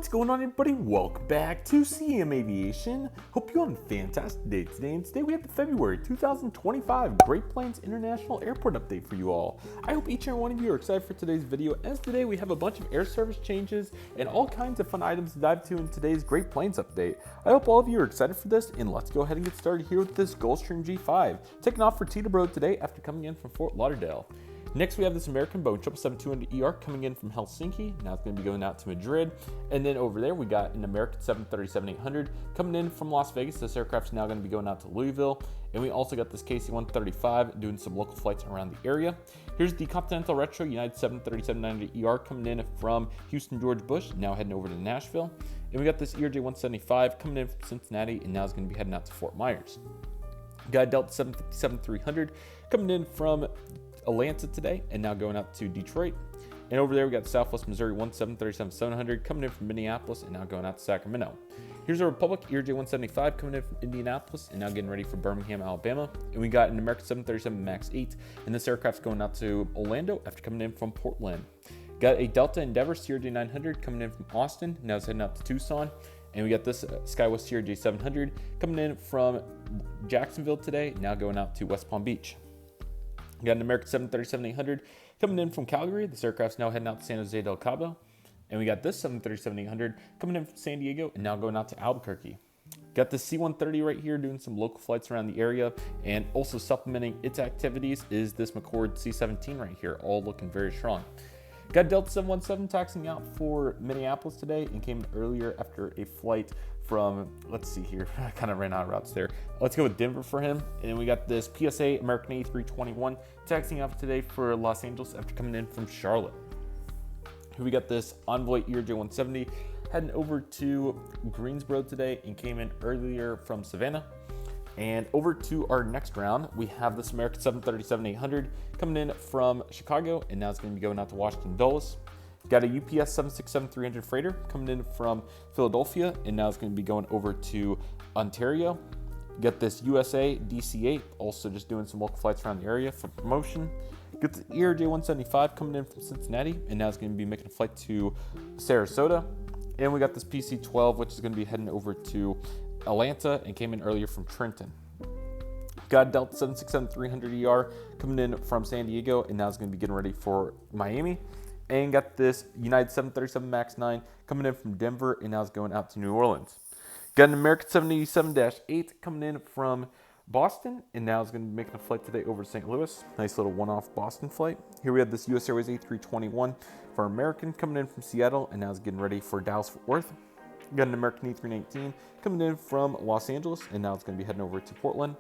What's going on, everybody? Welcome back to CM Aviation. Hope you're on a fantastic day today. And today we have the February 2025 Great Plains International Airport update for you all. I hope each and every one of you are excited for today's video, as today we have a bunch of air service changes and all kinds of fun items to dive to in today's Great Plains update. I hope all of you are excited for this, and let's go ahead and get started here with this Gulfstream G5, taking off for Teterboro today after coming in from Fort Lauderdale. Next, we have this American Boeing 777-200ER coming in from Helsinki. Now it's going to be going out to Madrid. And then over there, we got an American 737-800 coming in from Las Vegas. This aircraft's now going to be going out to Louisville. And we also got this KC-135 doing some local flights around the area. Here's the Continental Retro United 737-900ER coming in from Houston George Bush, now heading over to Nashville. And we got this ERJ-175 coming in from Cincinnati, and now it's going to be heading out to Fort Myers. Got a Delta 757-300 coming in from Atlanta today and now going out to Detroit. And over there we got Southwest Missouri 737-700 coming in from Minneapolis and now going out to Sacramento. Here's a Republic ERJ-175 coming in from Indianapolis and now getting ready for Birmingham, Alabama. And we got an American 737 MAX 8, and this aircraft's going out to Orlando after coming in from Portland. Got a Delta Endeavor CRJ-900 coming in from Austin, now it's heading out to Tucson. And we got this SkyWest CRJ-700 coming in from Jacksonville today, now going out to West Palm Beach. We got an American 737-800 coming in from Calgary. This aircraft's now heading out to San Jose del Cabo. And we got this 737-800 coming in from San Diego and now going out to Albuquerque. Got the C-130 right here doing some local flights around the area, and also supplementing its activities is this McCauley C-17 right here, all looking very strong. Got Delta 717 taxiing out for Minneapolis today and came earlier after a flight from, let's see here, I kind of ran out of routes there. Let's go with Denver for him. And then we got this PSA American A321 taxiing out today for Los Angeles after coming in from Charlotte. Here we got this Envoy ERJ-170 heading over to Greensboro today and came in earlier from Savannah. And over to our next round, we have this American 737-800 coming in from Chicago, and now it's going to be going out to Washington Dulles. Got a UPS 767-300 freighter coming in from Philadelphia, and now it's going to be going over to Ontario. Got this USA DC-8, also just doing some local flights around the area for promotion. Got the ERJ-175 coming in from Cincinnati, and now it's going to be making a flight to Sarasota. And we got this PC-12, which is going to be heading over to Atlanta and came in earlier from Trenton. Got Delta 767-300ER coming in from San Diego, and now it's going to be getting ready for Miami. And got this United 737 MAX 9 coming in from Denver, and now it's going out to New Orleans. Got an American 787-8 coming in from Boston, and now it's going to be making a flight today over to St. Louis. Nice little one-off Boston flight. Here we have this US Airways A321 for American coming in from Seattle, and now it's getting ready for Dallas-Fort Worth. Got an American E319 coming in from Los Angeles, and now it's going to be heading over to Portland.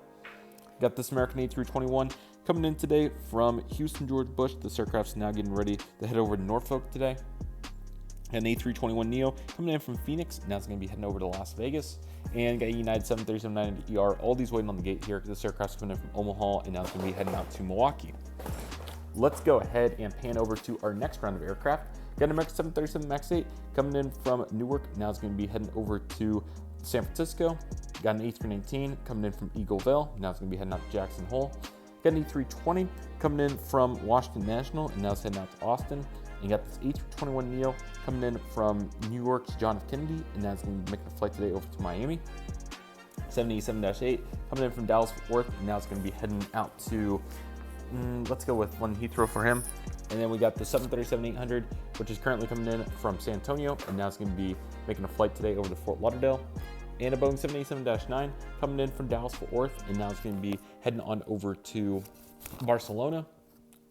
Got this American A321 coming in today from Houston George Bush. This aircraft's now getting ready to head over to Norfolk today. Got an A321neo coming in from Phoenix. Now it's going to be heading over to Las Vegas. And got a United 737-900ER. All these waiting on the gate here because this aircraft's coming in from Omaha, and now it's going to be heading out to Milwaukee. Let's go ahead and pan over to our next round of aircraft. Got an American 737 MAX 8 coming in from Newark. Now it's going to be heading over to San Francisco. Got an A319 coming in from Eagleville. Now it's going to be heading out to Jackson Hole. Got an A320 coming in from Washington National, and now it's heading out to Austin. And got this A321neo coming in from New York's John F. Kennedy, and now it's going to be making a flight today over to Miami. 787-8 coming in from Dallas-Fort Worth, and now it's going to be heading out to, let's go with one Heathrow for him. And then we got the 737-800, which is currently coming in from San Antonio, and now it's going to be making a flight today over to Fort Lauderdale. And a Boeing 787-9 coming in from Dallas-Fort Worth, and now it's going to be heading on over to Barcelona.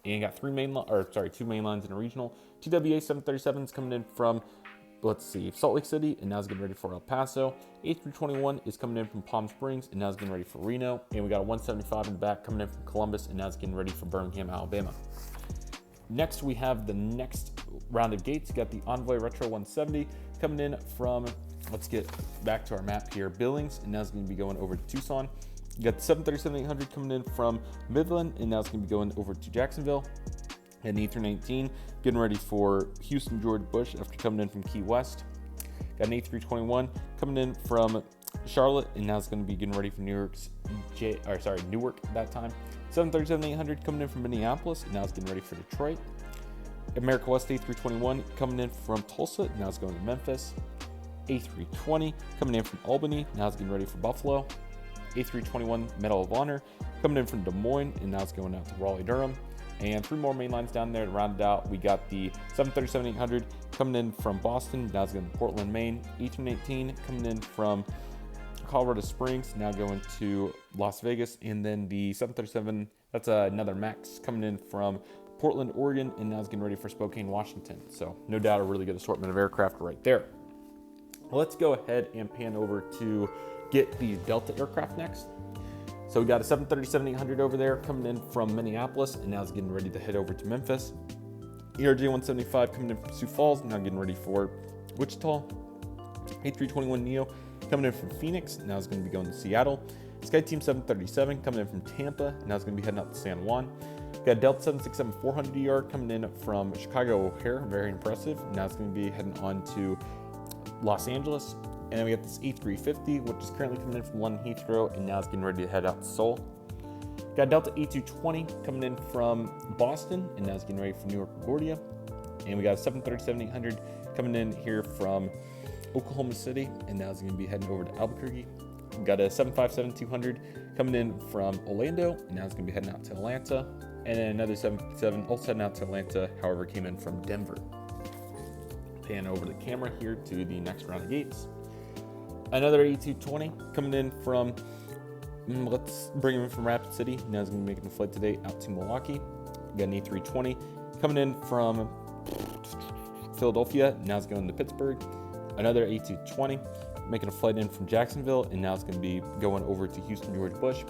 And got two main lines in a regional. TWA 737s coming in from, Salt Lake City, and now it's getting ready for El Paso. A321 is coming in from Palm Springs, and now it's getting ready for Reno. And we got a 175 in the back coming in from Columbus, and now it's getting ready for Birmingham, Alabama. Next, we have the next round of gates. You got the Envoy Retro 170 coming in from, let's get back to our map here, Billings, and now it's going to be going over to Tucson. You got the 737-800 coming in from Midland, and now it's going to be going over to Jacksonville. And the E319 getting ready for Houston George Bush after coming in from Key West. Got an A321 coming in from Charlotte, and now it's going to be getting ready for Newark at that time. 737-800 coming in from Minneapolis, and now it's getting ready for Detroit. America West A321 coming in from Tulsa, now it's going to Memphis. A320 coming in from Albany, now it's getting ready for Buffalo. A321 Medal of Honor coming in from Des Moines, and now it's going out to Raleigh-Durham. And 3 more main lines down there to round it out. We got the 737-800 coming in from Boston, now it's going to Portland, Maine. A318 coming in from Colorado Springs, now going to Las Vegas. And then the 737, that's another MAX coming in from Portland, Oregon, and now it's getting ready for Spokane, Washington. So no doubt a really good assortment of aircraft right there. Let's go ahead and pan over to get the Delta aircraft next. So we got a 737-800 over there coming in from Minneapolis, and now it's getting ready to head over to Memphis. ERJ-175 coming in from Sioux Falls, now getting ready for Wichita. A321neo coming in from Phoenix, now it's going to be going to Seattle. SkyTeam 737 coming in from Tampa, now it's going to be heading out to San Juan. Got Delta 767-400ER coming in from Chicago O'Hare, very impressive. Now it's going to be heading on to Los Angeles. And then we got this A350, which is currently coming in from London Heathrow, and now it's getting ready to head out to Seoul. Got Delta A220 coming in from Boston, and now it's getting ready for New York LaGuardia. And we got a 737-800 coming in here from Oklahoma City, and now it's going to be heading over to Albuquerque. We got a 757-200 coming in from Orlando, and now it's going to be heading out to Atlanta. And then another 757 also heading out to Atlanta, however, came in from Denver. Pan over the camera here to the next round of gates. Another A220 coming in from, let's bring him in from Rapid City. Now he's going to be making a flight today out to Milwaukee. We got an A320 coming in from Philadelphia. Now it's going to Pittsburgh. Another A220 making a flight in from Jacksonville, and now it's going to be going over to Houston, George Bush.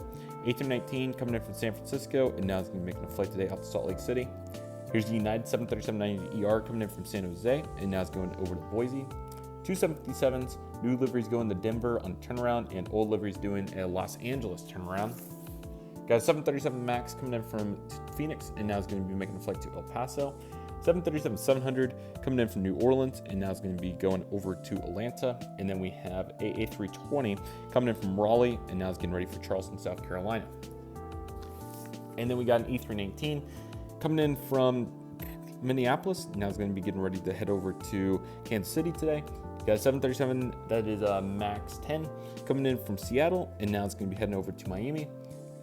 A319 coming in from San Francisco, and now it's going to be making a flight today out to Salt Lake City. Here's the United 737-900ER coming in from San Jose, and now it's going over to Boise. 2 757s, new liveries going to Denver on turnaround, and old liveries doing a Los Angeles turnaround. Got a 737 MAX coming in from Phoenix, and now it's going to be making a flight to El Paso. 737-700 coming in from New Orleans, and now it's going to be going over to Atlanta. And then we have a A320 coming in from Raleigh, and now it's getting ready for Charleston, South Carolina. And then we got an E319 coming in from Minneapolis. Now it's going to be getting ready to head over to Kansas City today. Got a 737 that is a MAX 10 coming in from Seattle, and now it's going to be heading over to Miami.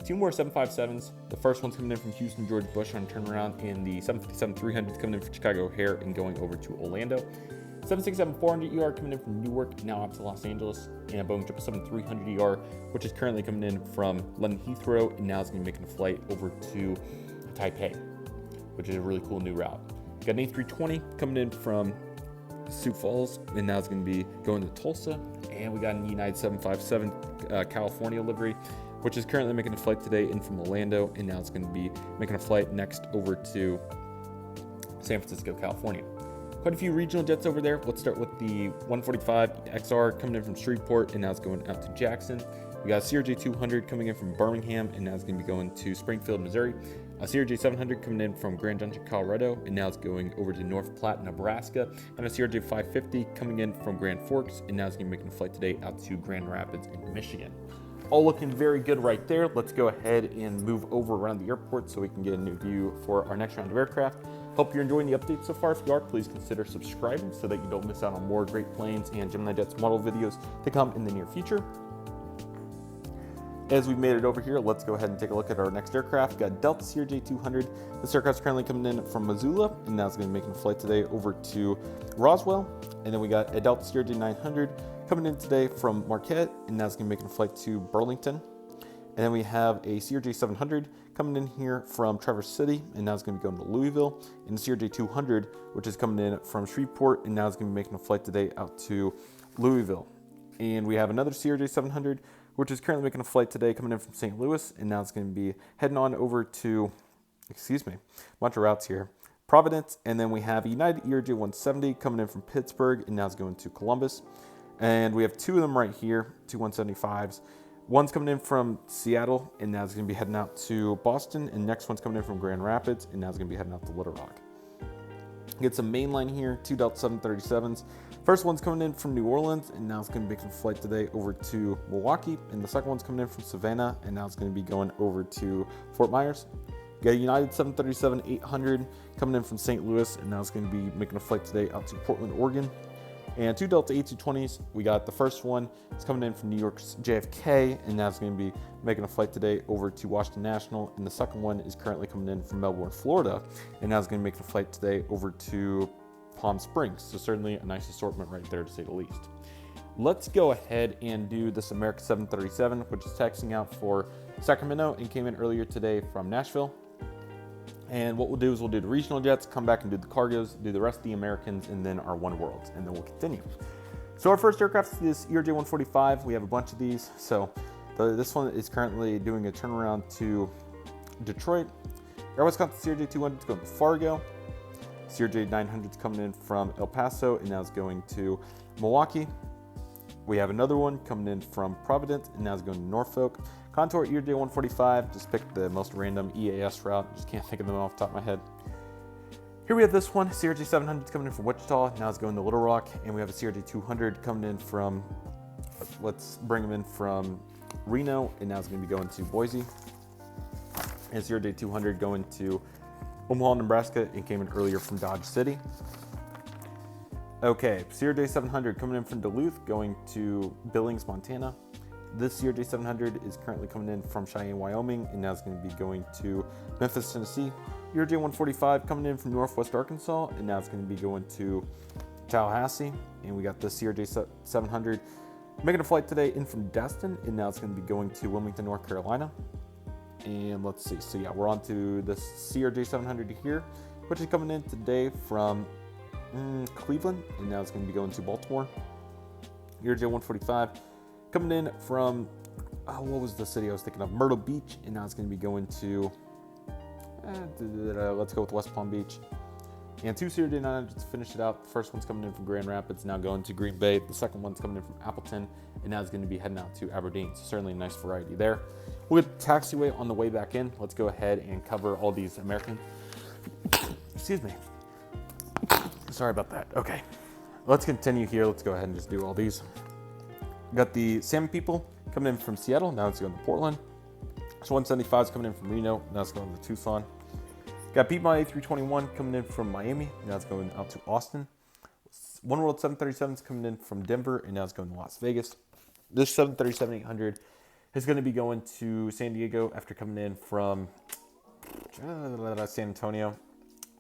2 more 757s. The first one's coming in from Houston, George Bush on turnaround, and the 757-300 coming in from Chicago O'Hare and going over to Orlando. 767-400ER coming in from Newark, now up to Los Angeles, and a Boeing 777-300ER, which is currently coming in from London Heathrow, and now it's going to be making a flight over to Taipei, which is a really cool new route. Got an A320 coming in from Sioux Falls, and now it's going to be going to Tulsa. And we got an United 757 California livery, which is currently making a flight today in from Orlando, and now it's going to be making a flight next over to San Francisco, California. Quite a few regional jets over there. Let's start with the 145 XR coming in from Shreveport, and now it's going out to Jackson. We got a CRJ-200 coming in from Birmingham, and now it's going to be going to Springfield, Missouri. A CRJ-700 coming in from Grand Junction, Colorado, and now it's going over to North Platte, Nebraska. And a CRJ-550 coming in from Grand Forks, and now it's going to be making a flight today out to Grand Rapids in Michigan. All looking very good right there. Let's go ahead and move over around the airport so we can get a new view for our next round of aircraft. Hope you're enjoying the update so far. If you are, please consider subscribing so that you don't miss out on more great planes and GeminiJets model videos to come in the near future. As we've made it over here, let's go ahead and take a look at our next aircraft. Got Delta CRJ-200. This aircraft's currently coming in from Missoula, and now it's going to be making a flight today over to Roswell. And then we got a Delta CRJ-900 coming in today from Marquette, and now it's going to be making a flight to Burlington. And then we have a CRJ-700 coming in here from Traverse City, and now it's going to be going to Louisville. And the CRJ-200, which is coming in from Shreveport, and now it's going to be making a flight today out to Louisville. And we have another CRJ-700, which is currently making a flight today coming in from St. Louis, and now it's going to be heading on over to, bunch of routes here, Providence. And then we have a United ERJ-170 coming in from Pittsburgh, and now it's going to Columbus. And we have 2 of them right here, 2 175s. One's coming in from Seattle, and now it's going to be heading out to Boston. And next one's coming in from Grand Rapids, and now it's going to be heading out to Little Rock. Get some mainline here, 2 Delta 737s. First one's coming in from New Orleans, and now it's going to be making a flight today over to Milwaukee. And the second one's coming in from Savannah, and now it's going to be going over to Fort Myers. Got a United 737-800 coming in from St. Louis, and now it's going to be making a flight today out to Portland, Oregon. And 2 Delta A220s. We got the first one. It's coming in from New York's JFK, and now it's going to be making a flight today over to Washington National. And the second one is currently coming in from Melbourne, Florida, and now it's going to make a flight today over to Palm Springs. So certainly a nice assortment right there, to say the least. Let's go ahead and do this America 737, which is taxiing out for Sacramento and came in earlier today from Nashville. And what we'll do is we'll do the regional jets, come back and do the cargos, do the rest of the Americans, and then our One Worlds, and then we'll continue. So our first aircraft is this ERJ-145. We have a bunch of these. So this one is currently doing a turnaround to Detroit. Air Wisconsin CRJ-200 is going to Fargo. CRJ-900 is coming in from El Paso, and now it's going to Milwaukee. We have another one coming in from Providence, and now it's going to Norfolk. Contour ERJ-145, just picked the most random EAS route. Just can't think of them off the top of my head. Here we have this one, CRJ-700 coming in from Wichita. Now it's going to Little Rock, and we have a CRJ-200 coming in from, let's bring them in from Reno, and now it's going to be going to Boise. And CRJ-200 going to Omaha, Nebraska, and came in earlier from Dodge City. Okay, CRJ-700 coming in from Duluth, going to Billings, Montana. This CRJ-700 is currently coming in from Cheyenne, Wyoming, and now it's going to be going to Memphis, Tennessee. ERJ-145 coming in from Northwest Arkansas, and now it's going to be going to Tallahassee. And we got this CRJ-700 making a flight today in from Destin, and now it's going to be going to Wilmington, North Carolina. And let's see, so yeah, we're on to this CRJ-700 here, which is coming in today from Cleveland, and now it's going to be going to Baltimore. ERJ-145 coming in from, what was the city I was thinking of? Myrtle Beach, and now it's going to be going to, let's go with West Palm Beach. And 2 CRJ-900s to finish it out. The first one's coming in from Grand Rapids, now going to Green Bay. The second one's coming in from Appleton, and now it's going to be heading out to Aberdeen. So certainly a nice variety there. We'll get the taxiway on the way back in. Let's go ahead and cover all these American. Excuse me. Sorry about that. Okay, let's continue here. Let's go ahead and just do all these. Got the Salmon People coming in from Seattle. Now it's going to Portland. So 175 is coming in from Reno. Now it's going to Tucson. Got Piedmont A321 coming in from Miami. Now it's going out to Austin. One World 737 is coming in from Denver, and now it's going to Las Vegas. This 737-800 is going to be going to San Diego after coming in from San Antonio.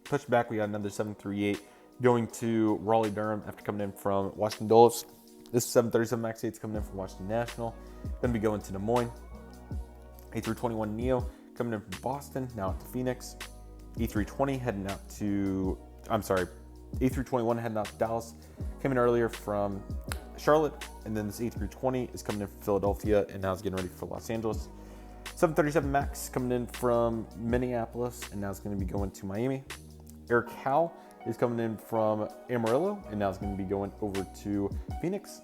Pushed back, we got another 738 going to Raleigh-Durham after coming in from Washington Dulles. This 737 MAX 8 is coming in from Washington National. Going to be going to Des Moines. A321neo coming in from Boston, now out to Phoenix. A320 heading out to, A321 heading out to Dallas. Came in earlier from Charlotte, and then this A320 is coming in from Philadelphia, and now it's getting ready for Los Angeles. 737 MAX coming in from Minneapolis, and now it's going to be going to Miami. Air Cal is coming in from Amarillo, and now it's going to be going over to Phoenix.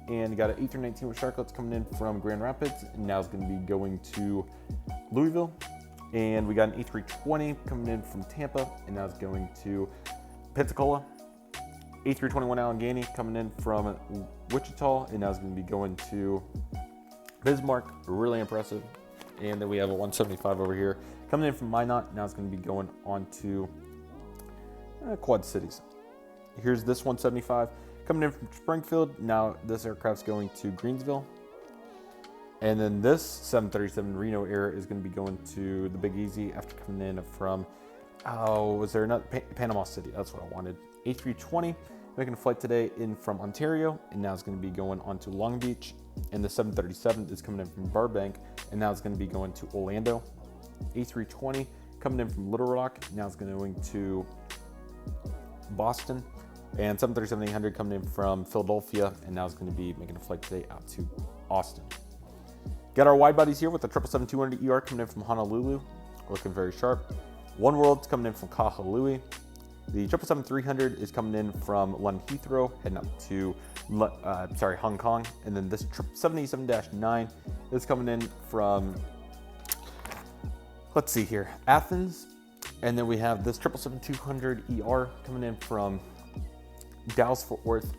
And you got an A319 with Shotcut coming in from Grand Rapids, and now it's going to be going to Louisville. And we got an A320 coming in from Tampa, and now it's going to Pensacola. A321 Allegheny coming in from Wichita, and now it's going to be going to Bismarck. Really impressive. And then we have a 175 over here coming in from Minot. Now it's going to be going on to Quad Cities. Here's this 175 coming in from Springfield. Now this aircraft's going to Greensville. And then this 737 Reno Air is going to be going to the Big Easy after coming in from, was there another? Panama City. That's what I wanted. A320 making a flight today in from Ontario, and now it's going to be going on to Long Beach. And the 737 is coming in from Burbank, and now it's going to be going to Orlando. A320 coming in from Little Rock, now it's going to Boston. And 737-800 coming in from Philadelphia, and now it's going to be making a flight today out to Austin. Got our wide bodies here with the 777-200ER coming in from Honolulu, looking very sharp. One World's coming in from Kahului. The 777-300 is coming in from London Heathrow, heading up to Hong Kong. And then this 787-9 is coming in from, let's see here, Athens. And then we have this 777-200ER coming in from Dallas Fort Worth.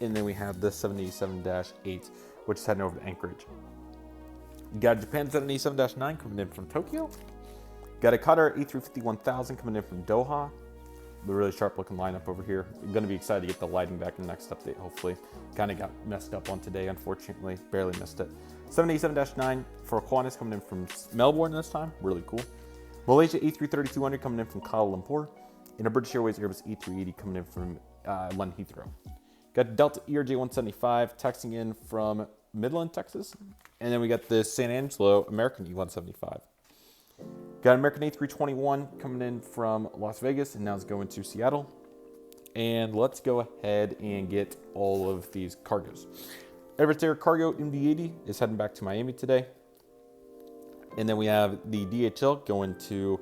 And then we have this 787-8, which is heading over to Anchorage. Got a Japan 787-9 coming in from Tokyo. Got a Qatar A350-1000 coming in from Doha. really sharp looking lineup over here. I'm going to be excited to get the lighting back in the next update, hopefully. Kind of got messed up on today, unfortunately. Barely missed it. 787-9 for Qantas coming in from Melbourne this time. Really cool. Malaysia A330-200 coming in from Kuala Lumpur. And a British Airways Airbus A380 coming in from London Heathrow. Got Delta ERJ-175 texting in from Midland, Texas. And then we got the San Angelo American E-175. Got American A321 coming in from Las Vegas, and now it's going to Seattle. And let's go ahead and get all of these cargoes. Everett Air Cargo MD-80 is heading back to Miami today. And then we have the DHL going to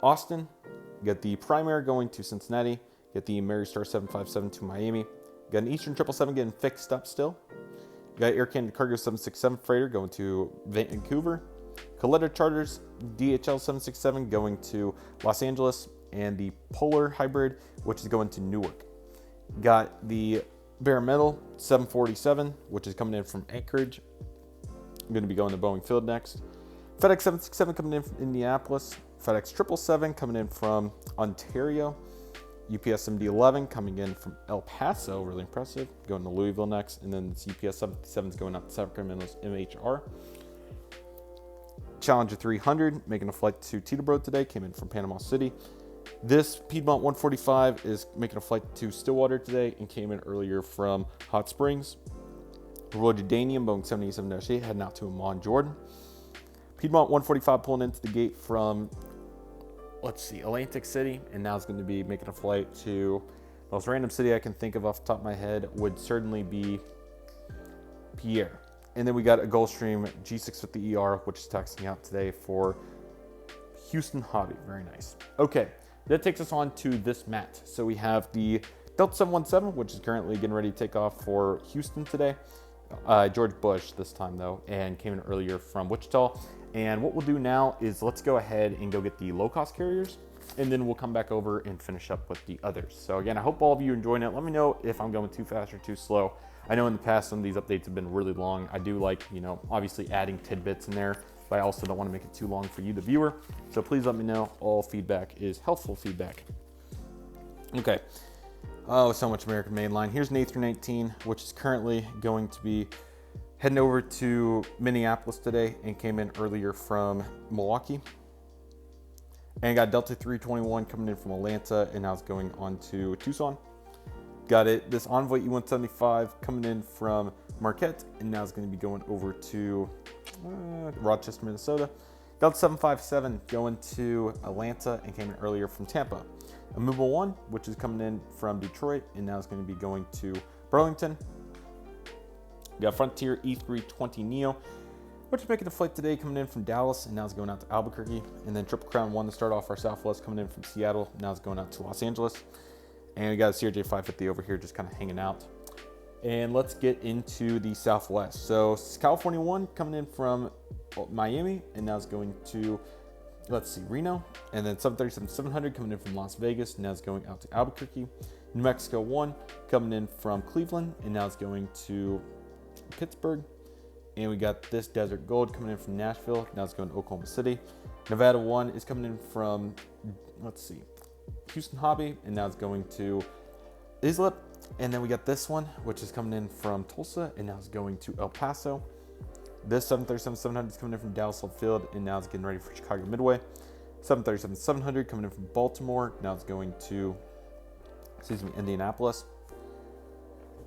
Austin. We got the Prime Air going to Cincinnati. Got the Mary Star 757 to Miami. Got an Eastern 777 getting fixed up still. Got Air Canada Cargo 767 freighter going to Vancouver. Coletta Charters DHL 767 going to Los Angeles, and the Polar Hybrid, which is going to Newark. Got the Bare Metal 747, which is coming in from Anchorage. I'm going to be going to Boeing Field next. FedEx 767 coming in from Indianapolis. FedEx 777 coming in from Ontario. UPS MD-11 coming in from El Paso, really impressive. Going to Louisville next, and then this UPS 77 is going out to Sacramento's MHR. Challenger 300 making a flight to Teterboro today, came in from Panama City. This Piedmont 145 is making a flight to Stillwater today and came in earlier from Hot Springs. Royal Jordanian Boeing 787-8 heading out to Amman, Jordan. Piedmont 145 pulling into the gate from Atlantic City, and now it's going to be making a flight to the most random city I can think of off the top of my head would certainly be Pierre. And then we got a Gulfstream G650ER, which is taxiing out today for Houston Hobby. Very nice. Okay, that takes us on to this mat. So we have the Delta 717, which is currently getting ready to take off for Houston today. George Bush this time though, and came in earlier from Wichita. And what we'll do now is let's go ahead and go get the low-cost carriers, and then we'll come back over and finish up with the others. So again, I hope all of you are enjoying it. Let me know if I'm going too fast or too slow. I know in the past some of these updates have been really long. I do like, obviously adding tidbits in there, but I also don't want to make it too long for you, the viewer. So please let me know. All feedback is helpful feedback. Okay. Oh, so much American mainline. Here's an A319, which is currently going to be heading over to Minneapolis today and came in earlier from Milwaukee. And got Delta 321 coming in from Atlanta, and now it's going on to Tucson. Got this Envoy E175 coming in from Marquette, and now it's going to be going over to Rochester, Minnesota. Delta 757 going to Atlanta and came in earlier from Tampa. A Mobile 1, which is coming in from Detroit, and now it's going to be going to Burlington. Got Frontier E320 Neo, which is making a flight today coming in from Dallas, and now it's going out to Albuquerque. And then Triple Crown 1 to start off our Southwest coming in from Seattle, now it's going out to Los Angeles. And we got a CRJ 550 over here just kind of hanging out. And let's get into the Southwest. So California 1 coming in from Miami, and now it's going to, Reno. And then 737-700 coming in from Las Vegas, and now it's going out to Albuquerque. New Mexico 1 coming in from Cleveland, and now it's going to Pittsburgh. And we got this Desert Gold coming in from Nashville, now it's going to Oklahoma City. Nevada 1 is coming in from, Houston Hobby, and now it's going to Islip. And then we got this one, which is coming in from Tulsa, and now it's going to El Paso. This 737-700 is coming in from Dallas Love Field, and now it's getting ready for Chicago Midway. 737-700 coming in from Baltimore, now it's going to, Indianapolis.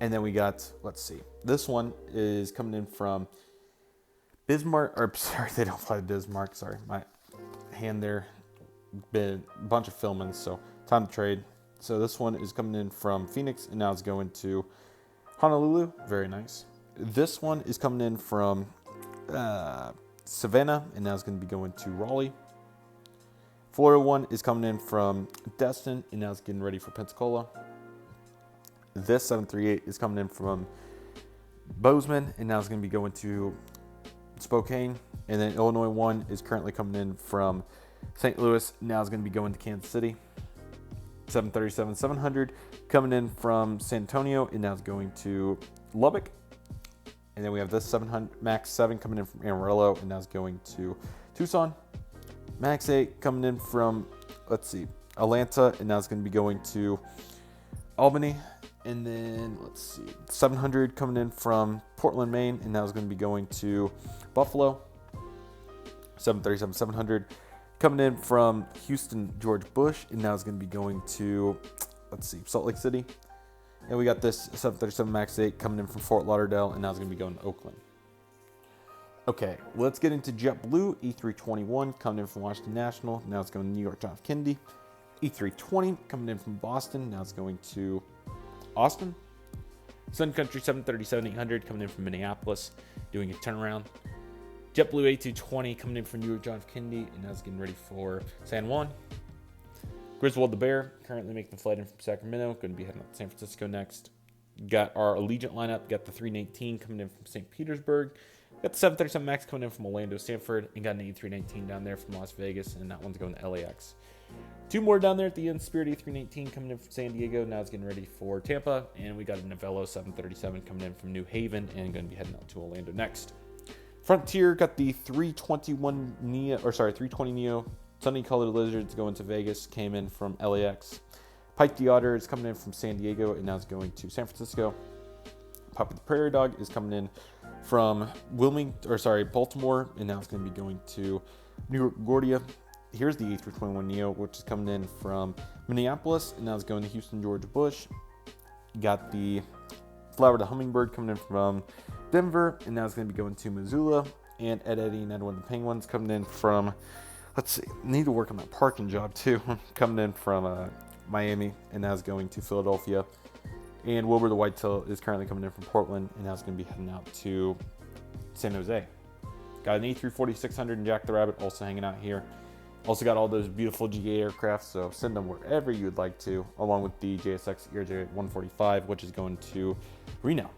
And then we got, this one is coming in from Bismarck, they don't fly to Bismarck, my hand there, been a bunch of filming, so time to trade. So this one is coming in from Phoenix, and now it's going to Honolulu, very nice. This one is coming in from Savannah, and now it's going to be going to Raleigh. Florida 1 is coming in from Destin, and now it's getting ready for Pensacola. This 738 is coming in from Bozeman, and now it's going to be going to Spokane. And then Illinois 1 is currently coming in from St. Louis, now it's going to be going to Kansas City. 737-700 coming in from San Antonio, and now it's going to Lubbock. And then we have this 700 Max 7 coming in from Amarillo, and now it's going to Tucson. Max 8 coming in from, Atlanta, and now it's going to be going to Albany. And then, let's see, 700 coming in from Portland, Maine, and now it's going to be going to Buffalo. 737-700 coming in from Houston, George Bush, and now it's going to be going to, let's see, Salt Lake City. And we got this 737 MAX 8 coming in from Fort Lauderdale, and now it's going to be going to Oakland. Okay, let's get into JetBlue. E321 coming in from Washington National, now it's going to New York John F. Kennedy. E320 coming in from Boston, now it's going to Austin. Sun Country 737-800 coming in from Minneapolis, doing a turnaround. JetBlue A220 coming in from New York John F. Kennedy, and now it's getting ready for San Juan. Griswold the Bear currently making the flight in from Sacramento, going to be heading up to San Francisco next. Got our Allegiant lineup, got the 318 coming in from St. Petersburg, got the 737 MAX coming in from Orlando, Stanford, and got an A319 down there from Las Vegas, and that one's going to LAX. Two more down there at the end, Spirit A319 coming in from San Diego, now it's getting ready for Tampa, and we got a Novello 737 coming in from New Haven, and going to be heading out to Orlando next. Frontier got the 320 Neo Sunny Colored Lizards going to Vegas, came in from LAX. Pike the Otter is coming in from San Diego, and now it's going to San Francisco. Poppy the Prairie Dog is coming in from Baltimore, and now it's going to be going to New York LaGuardia. Here's the A321 Neo, which is coming in from Minneapolis, and now it's going to Houston, George Bush. Got the Flower the Hummingbird coming in from Denver, and now it's going to be going to Missoula. And Ed Eddie and Edwin the Penguins coming in from, let's see, need to work on that parking job too. Coming in from Miami, and now it's going to Philadelphia. And Wilbur the Whitetail is currently coming in from Portland, and now it's going to be heading out to San Jose. Got an A340-600 and Jack the Rabbit also hanging out here. Also got all those beautiful GA aircraft, so send them wherever you'd like to, along with the JSX ERJ-145, which is going to Reno.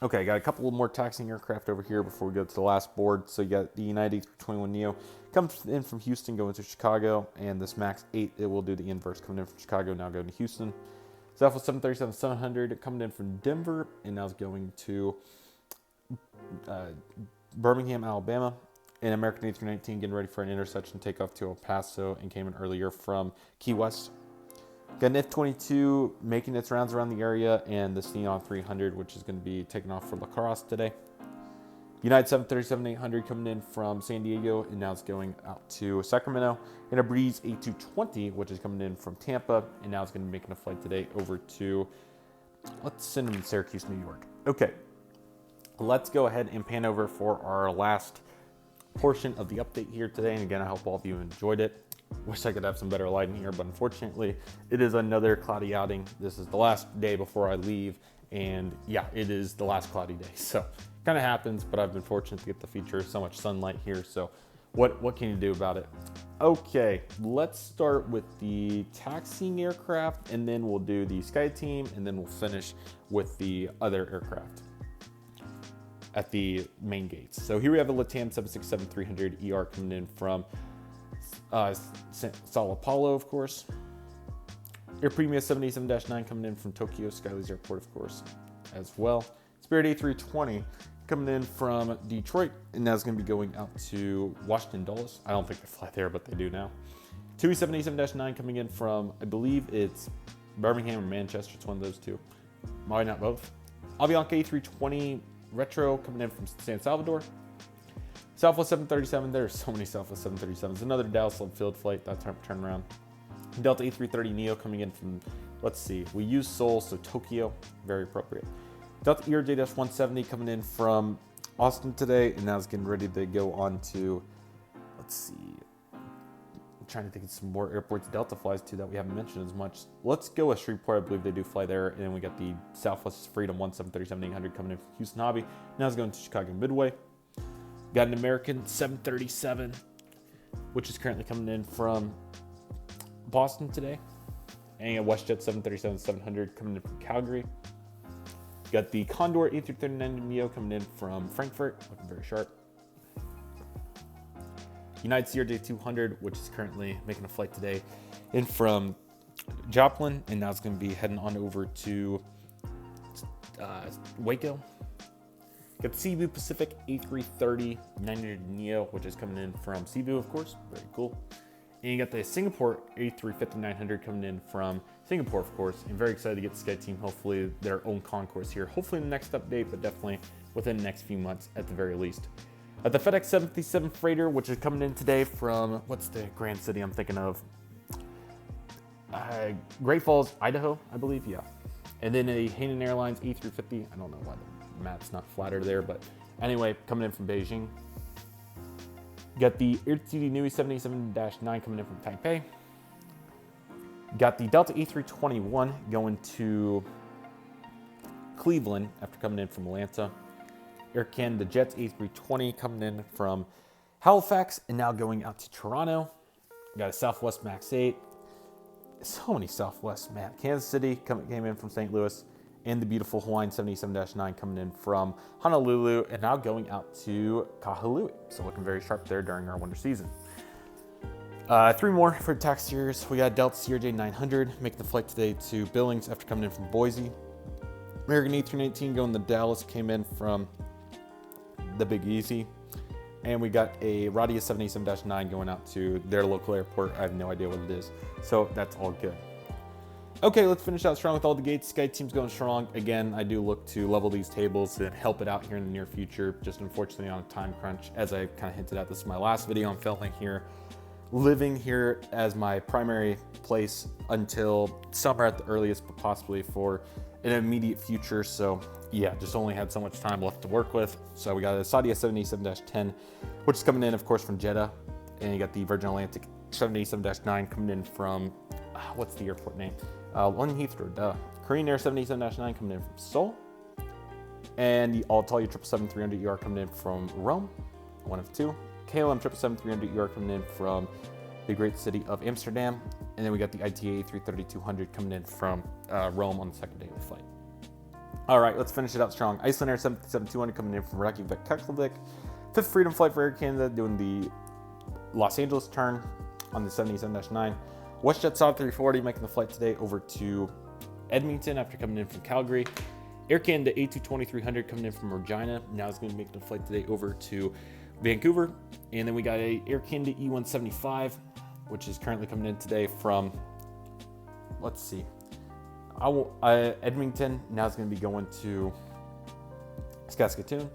Okay, got a couple more taxiing aircraft over here before we go to the last board. So you got the United A321 Neo comes in from Houston going to Chicago, and this MAX 8, it will do the inverse, coming in from Chicago, now going to Houston. Southwest 737-700 coming in from Denver, and now it's going to Birmingham, Alabama. And American A319 getting ready for an intersection takeoff to El Paso, and came in earlier from Key West. Got an F-22 making its rounds around the area, and the Neon 300, which is going to be taking off for La Crosse today. United 737-800 coming in from San Diego, and now it's going out to Sacramento. And a Breeze A220, which is coming in from Tampa, and now it's going to be making a flight today over to, let's send them to Syracuse, New York. Okay, let's go ahead and pan over for our last portion of the update here today. And again, I hope all of you enjoyed it. Wish I could have some better lighting here, but unfortunately, it is another cloudy outing. This is the last day before I leave, and yeah, it is the last cloudy day. So kind of happens, but I've been fortunate to get to feature so much sunlight here. So what can you do about it? Okay, let's start with the taxiing aircraft, and then we'll do the Sky Team, and then we'll finish with the other aircraft at the main gates. So here we have a LATAM 767-300 ER coming in from Sao Paulo, of course. Air Premia 787-9 coming in from Tokyo Skyleys Airport, of course, as well. Spirit A320 coming in from Detroit, and now it's going to be going out to Washington Dulles. I don't think they fly there, but they do now. TUI 787-9 coming in from, I believe it's Birmingham or Manchester. It's one of those two. Why not both? Avianca A320 Retro coming in from San Salvador. Southwest 737, there's so many Southwest 737s. Another Dallas Love Field flight, that's our turnaround. Delta A330 Neo coming in from, let's see, we use Seoul, so Tokyo, very appropriate. Delta ERJ-170 coming in from Austin today, and now it's getting ready to go on to, let's see, I'm trying to think of some more airports Delta flies to that we haven't mentioned as much. Let's go with Shreveport, I believe they do fly there, and then we got the Southwest Freedom 737-800 coming in from Houston Hobby. Now it's going to Chicago Midway. Got an American 737, which is currently coming in from Boston today. And a WestJet 737-700 coming in from Calgary. Got the Condor A330 Neo coming in from Frankfurt, looking very sharp. United CRJ-200, which is currently making a flight today in from Joplin, and now it's going to be heading on over to Waco. Got the Cebu Pacific A330 900 Neo, which is coming in from Cebu, of course. Very cool. And you got the Singapore A350-900 coming in from Singapore, of course. I'm very excited to get the SkyTeam, hopefully their own concourse here. Hopefully in the next update, but definitely within the next few months at the very least. The FedEx 757 Freighter, which is coming in today from, what's the grand city I'm thinking of? Great Falls, Idaho, I believe, yeah. And then a Hainan Airlines A350. I don't know why the map's not flatter there, but anyway, coming in from Beijing. Got the Irtsuti Nui 787-9 coming in from Taipei. Got the Delta A321 going to Cleveland after coming in from Atlanta. Air Canada Jets A320 coming in from Halifax and now going out to Toronto. Got a Southwest Max 8. So many Southwest, man. Kansas City came in from St. Louis. And the beautiful Hawaiian 77-9 coming in from Honolulu and now going out to Kahului. So looking very sharp there during our winter season. 3 more for tax years. We got Delta CRJ 900 making the flight today to Billings after coming in from Boise. American A319 going to Dallas, came in from the Big Easy. And we got a Radius 787-9 going out to their local airport. I have no idea what it is. So that's all good. Okay, let's finish out strong with all the gates. SkyTeam's going strong. Again, I do look to level these tables and help it out here in the near future. Just unfortunately on a time crunch. As I kind of hinted at, this is my last video I'm filming here. Living here as my primary place until summer at the earliest, but possibly for an immediate future. So yeah, just only had so much time left to work with. So we got a Saudia 787-10, which is coming in, of course, from Jeddah. And you got the Virgin Atlantic 787-9 coming in from, what's the airport name? One Heathrow, duh. Korean Air 787-9 coming in from Seoul. And the Alitalia 777-300ER coming in from Rome, one of 2. KLM 777-300ER coming in from the great city of Amsterdam. And then we got the ITA 330-200 coming in from Rome on the second day of the flight. All right, let's finish it out strong. Iceland Air 777-200 coming in from Reykjavik, Keflavik. 5th Freedom Flight for Air Canada doing the Los Angeles turn on the 787-9. WestJet Saab 340 making the flight today over to Edmonton after coming in from Calgary. Air Canada A220-300 coming in from Regina. Now it's going to make the flight today over to Vancouver. And then we got a Air Canada E175, which is currently coming in today from, let's see, Edmonton. Now it's going to be going to Saskatoon.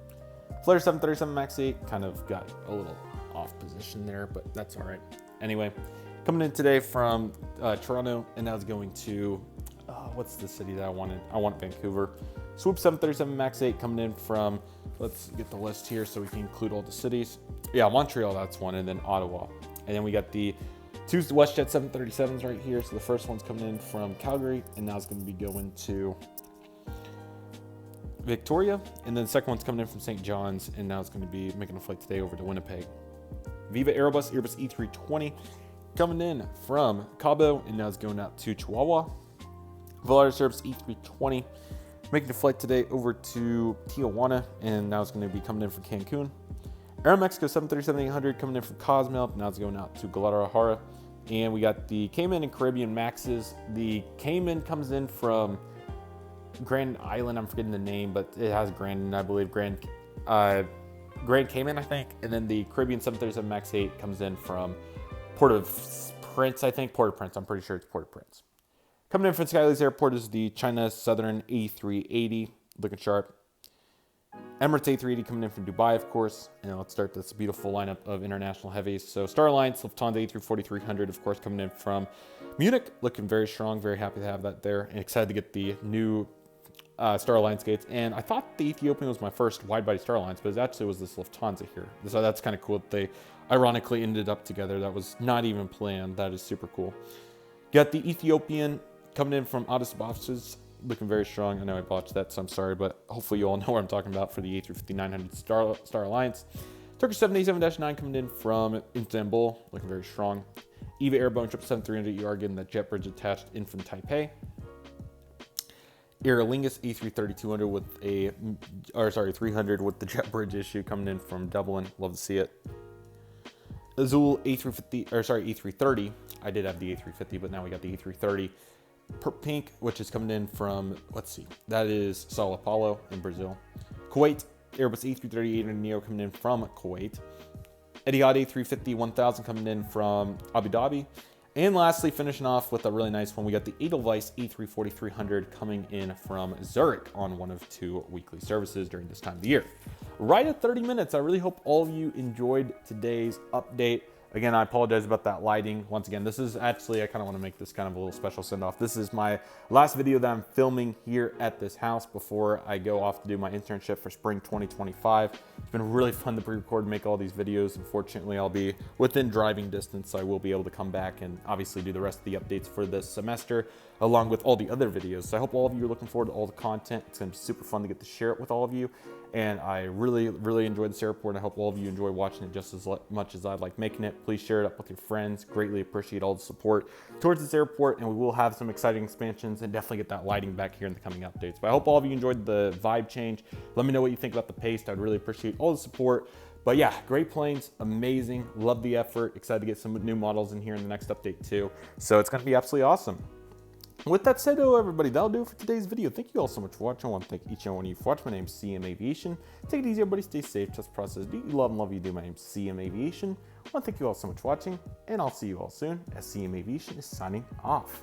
Flair 737 MAX 8 kind of got a little off position there, but that's all right. Anyway, coming in today from Toronto, and now it's going to, what's the city that I wanted? I want Vancouver. Swoop 737 MAX 8 coming in from, let's get the list here so we can include all the cities. Yeah, Montreal, that's one, and then Ottawa. And then we got the 2 WestJet 737s right here. So the first one's coming in from Calgary, and now it's going to be going to Victoria. And then the second one's coming in from St. John's, and now it's going to be making a flight today over to Winnipeg. Viva Airbus E320 coming in from Cabo, and now it's going out to Chihuahua. Volaris Service E320 making a flight today over to Tijuana, and now it's going to be coming in from Cancun. Aeromexico 737-800 coming in from Cozumel, now it's going out to Guadalajara. And we got the Cayman and Caribbean Maxes. The Cayman comes in from Grand Island, I'm forgetting the name, but it has Grand, I believe, Grand Cayman, I think. And then the Caribbean 737 MAX 8 comes in from Port-au-Prince, I think. Port-au-Prince, I'm pretty sure it's Port-au-Prince. Coming in from Skylines Airport is the China Southern A380, looking sharp. Emirates A380 coming in from Dubai, of course. And let's start this beautiful lineup of international heavies. So Star Alliance, Lufthansa A340-300, of course, coming in from Munich, looking very strong. Very happy to have that there, and excited to get the new Star Alliance gates. And I thought the Ethiopian was my first wide-body Star Alliance, but it actually was this Lufthansa here. So that's kind of cool that they ironically ended up together. That was not even planned. That is super cool. Got the Ethiopian coming in from Addis Ababa, looking very strong. I know I botched that, so I'm sorry, but hopefully you all know what I'm talking about for the A350-900 Star Alliance. Turkish 787-9 coming in from Istanbul, looking very strong. EVA Airborne 777-300ER getting that jet bridge attached in from Taipei. Aer Lingus A330-200 with a, 300 with the jet bridge issue coming in from Dublin. Love to see it. Azul A330. I did have the A350, but now we got the A330. Pink, which is coming in from, let's see, that is Sao Paulo in Brazil. Kuwait, Airbus A330-800neo coming in from Kuwait. Etihad A350-1000 coming in from Abu Dhabi. And lastly, finishing off with a really nice one, we got the Edelweiss E340-300 coming in from Zurich on one of 2 weekly services during this time of the year. Right at 30 minutes, I really hope all of you enjoyed today's update. Again, I apologize about that lighting. Once again, this is actually, I kind of want to make this kind of a little special send-off. This is my last video that I'm filming here at this house before I go off to do my internship for spring 2025. It's been really fun to pre-record and make all these videos. Unfortunately, I'll be within driving distance, so I will be able to come back and obviously do the rest of the updates for this semester, along with all the other videos. So I hope all of you are looking forward to all the content. It's gonna be super fun to get to share it with all of you. And I really enjoyed this airport. I hope all of you enjoy watching it just as much as I like making it. Please share it up with your friends. Greatly appreciate all the support towards this airport, and we will have some exciting expansions and definitely get that lighting back here in the coming updates. But I hope all of you enjoyed the vibe change. Let me know what you think about the paste. I'd really appreciate all the support. But yeah, great planes, amazing. Love the effort. Excited to get some new models in here in the next update too. So it's gonna be absolutely awesome. With that said, though, everybody, that'll do it for today's video. Thank you all so much for watching. I want to thank each and one of you for watching. My name's CM Aviation. Take it easy, everybody. Stay safe. Trust the process. Do you love and love you do. My name's CM Aviation. I want to thank you all so much for watching, and I'll see you all soon as CM Aviation is signing off.